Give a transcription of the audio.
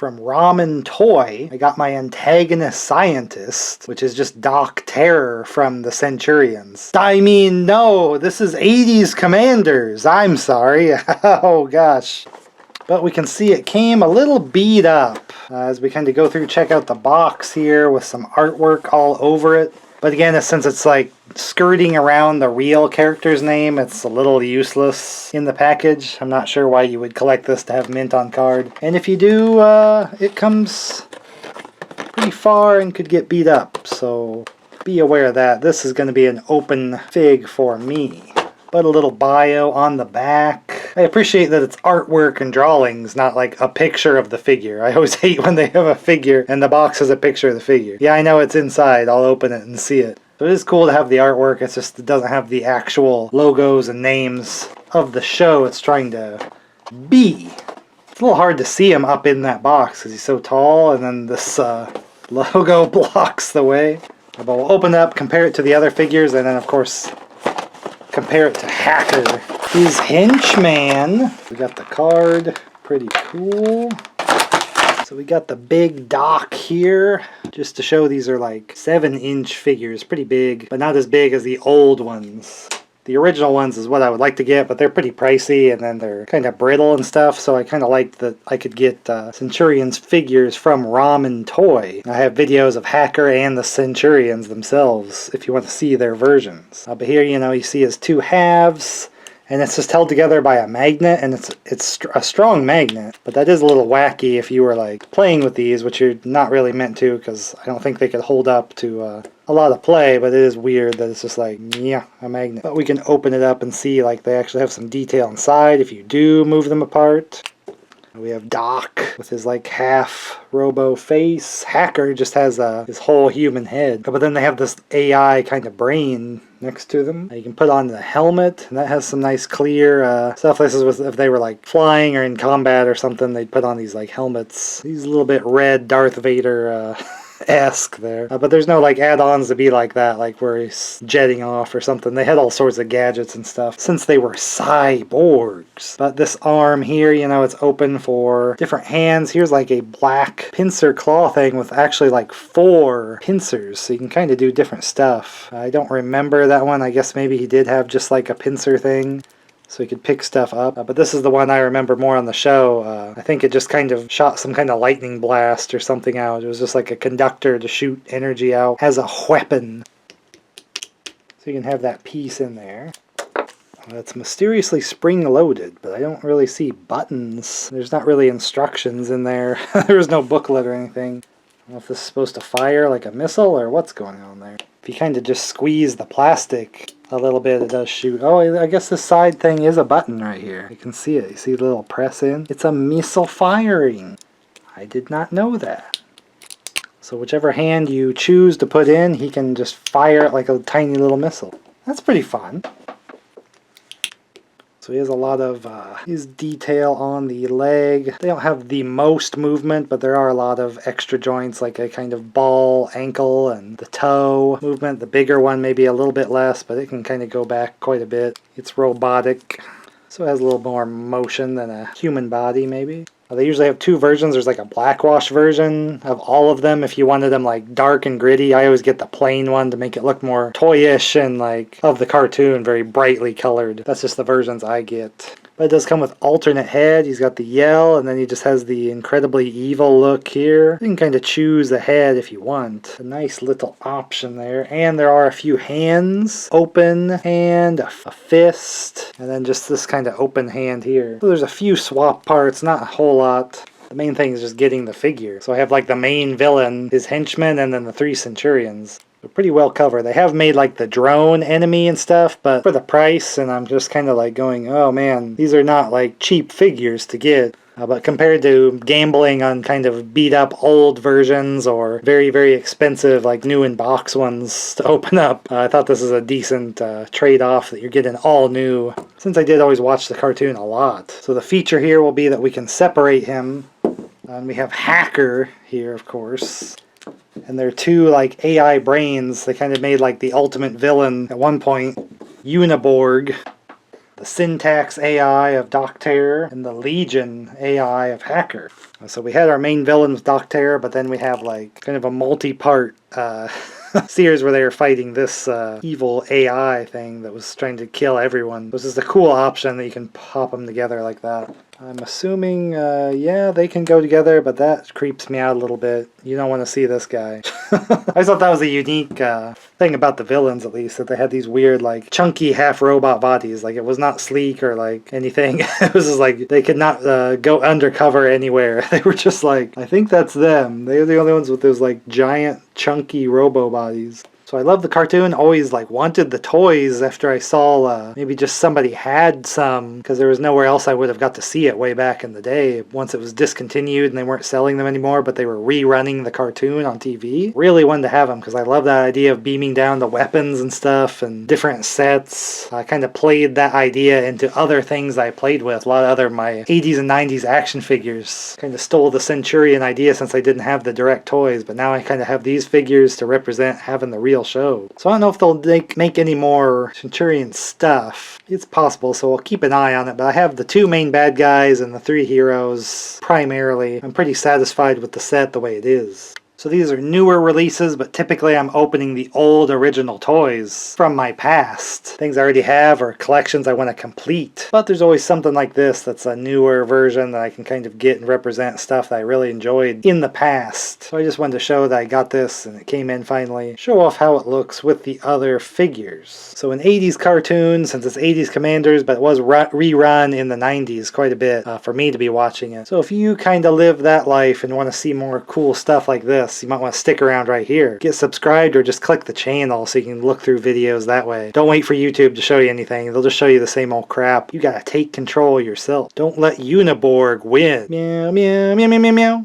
From Ramen Toy, I got my Antagonist Scientist, which is just Doc Terror from the Centurions. I mean, no, this is 80s Commanders. I'm sorry. Oh gosh. But we can see it came a little beat up as we kind of go through, check out the box here with some artwork all over it. But again, since it's like skirting around the real character's name, it's a little useless in the package. I'm not sure why you would collect this to have mint on card. And if you do, it comes pretty far and could get beat up. So be aware of that. This is going to be an open fig for me. But a little bio on the back. I appreciate that it's artwork and drawings, not like a picture of the figure. I always hate when they have a figure and the box has a picture of the figure. Yeah, I know it's inside. I'll open it and see it. So it is cool to have the artwork. It's just it doesn't have the actual logos and names of the show it's trying to be. It's a little hard to see him up in that box because he's so tall, and then this logo blocks the way. But we'll open it up, compare it to the other figures, and then of course compare it to Hacker. He's Henchman. We got the card. Pretty cool. So we got the big Doc here. Just to show these are like 7-inch figures. Pretty big, but not as big as the old ones. The original ones is what I would like to get, but they're pretty pricey, and then they're kind of brittle and stuff, so I kind of liked that I could get Centurions figures from Ramen Toy. I have videos of Hacker and the Centurions themselves, if you want to see their versions. But here, you know, you see his two halves, and it's just held together by a magnet, and it's a strong magnet, but that is a little wacky if you were like playing with these, which you're not really meant to, because I don't think they could hold up to a lot of play, but it is weird that it's just like, yeah, a magnet. But we can open it up and see like they actually have some detail inside if you do move them apart. We have Doc with his like half robo face. Hacker just has his whole human head. But then they have this AI kind of brain next to them. You can put on the helmet, and that has some nice clear stuff. This is if they were like flying or in combat or something, they'd put on these like helmets. These little bit red Darth Vader esque there. But there's no like add-ons to be like that, like where he's jetting off or something. They had all sorts of gadgets and stuff since they were cyborgs. But this arm here, you know, it's open for different hands. Here's like a black pincer claw thing with actually like 4 pincers, so you can kind of do different stuff. I don't remember that one. I guess maybe he did have just like a pincer thing, so he could pick stuff up. But this is the one I remember more on the show. I think it just kind of shot some kind of lightning blast or something out. It was just like a conductor to shoot energy out as a weapon. So you can have that piece in there. It's mysteriously spring-loaded, but I don't really see buttons. There's not really instructions in there. There's no booklet or anything. I don't know if this is supposed to fire like a missile or what's going on there. If you kind of just squeeze the plastic a little bit, it does shoot. Oh, I guess this side thing is a button right here. You can see it. You see the little press in? It's a missile firing. I did not know that. So whichever hand you choose to put in, he can just fire it like a tiny little missile. That's pretty fun. So he has a lot of his detail on the leg. They don't have the most movement, but there are a lot of extra joints, like a kind of ball ankle and the toe movement. The bigger one maybe a little bit less, but it can kind of go back quite a bit. It's robotic, so it has a little more motion than a human body maybe. They usually have 2 versions. There's like a blackwash version of all of them if you wanted them like dark and gritty. I always get the plain one to make it look more toyish and like of the cartoon, very brightly colored. That's just the versions I get. But it does come with alternate head. He's got the yell, and then he just has the incredibly evil look here. You can kind of choose the head if you want. A nice little option there. And there are a few hands open, and a fist, and then just this kind of open hand here. So there's a few swap parts, not a whole lot. The main thing is just getting the figure. So I have like the main villain, his henchmen, and then the 3 Centurions. They're pretty well covered. They have made like the drone enemy and stuff, but for the price, and I'm just kind of like going, oh man, these are not like cheap figures to get. But compared to gambling on kind of beat up old versions or very, very expensive like new in box ones to open up, I thought this is a decent trade-off that you're getting all new, since I did always watch the cartoon a lot. So the feature here will be that we can separate him. And we have Hacker here, of course. And they're 2 like AI brains. They kind of made like the ultimate villain at one point, Uniborg. the Syntax AI of Doc Terror, and the Legion AI of Hacker. So we had our main villain with Doc Terror, but then we have like kind of a multi-part series where they were fighting this evil AI thing that was trying to kill everyone. This is a cool option that you can pop them together like that. I'm assuming, yeah, they can go together, but that creeps me out a little bit. You don't want to see this guy. I thought that was a unique thing about the villains, at least, that they had these weird, like, chunky half-robot bodies. Like, it was not sleek or, like, anything. It was just, like, they could not go undercover anywhere. They were just, like, I think that's them. They're the only ones with those, like, giant, chunky robo bodies. So I love the cartoon, always like wanted the toys after I saw maybe just somebody had some, because there was nowhere else I would have got to see it way back in the day. Once it was discontinued and they weren't selling them anymore, but they were rerunning the cartoon on TV. Really wanted to have them because I love that idea of beaming down the weapons and stuff and different sets. I kind of played that idea into other things I played with. A lot of other my 80s and 90s action figures. Kind of stole the Centurion idea since I didn't have the direct toys, but now I kind of have these figures to represent having the real show. So I don't know if they'll make any more Centurion stuff. It's possible, so we'll keep an eye on it, but I have the 2 main bad guys and the 3 heroes primarily. I'm pretty satisfied with the set the way it is. So these are newer releases, but typically I'm opening the old original toys from my past. Things I already have or collections I want to complete. But there's always something like this that's a newer version that I can kind of get and represent stuff that I really enjoyed in the past. So I just wanted to show that I got this and it came in finally. Show off how it looks with the other figures. So an 80s cartoon, since it's 80s Commanders, but it was rerun in the 90s quite a bit for me to be watching it. So if you kind of live that life and want to see more cool stuff like this, you might want to stick around right here. Get subscribed or just click the channel so you can look through videos that way. Don't wait for YouTube to show you anything. They'll just show you the same old crap. You gotta take control yourself. Don't let Uniborg win. Meow, meow, meow, meow, meow, meow.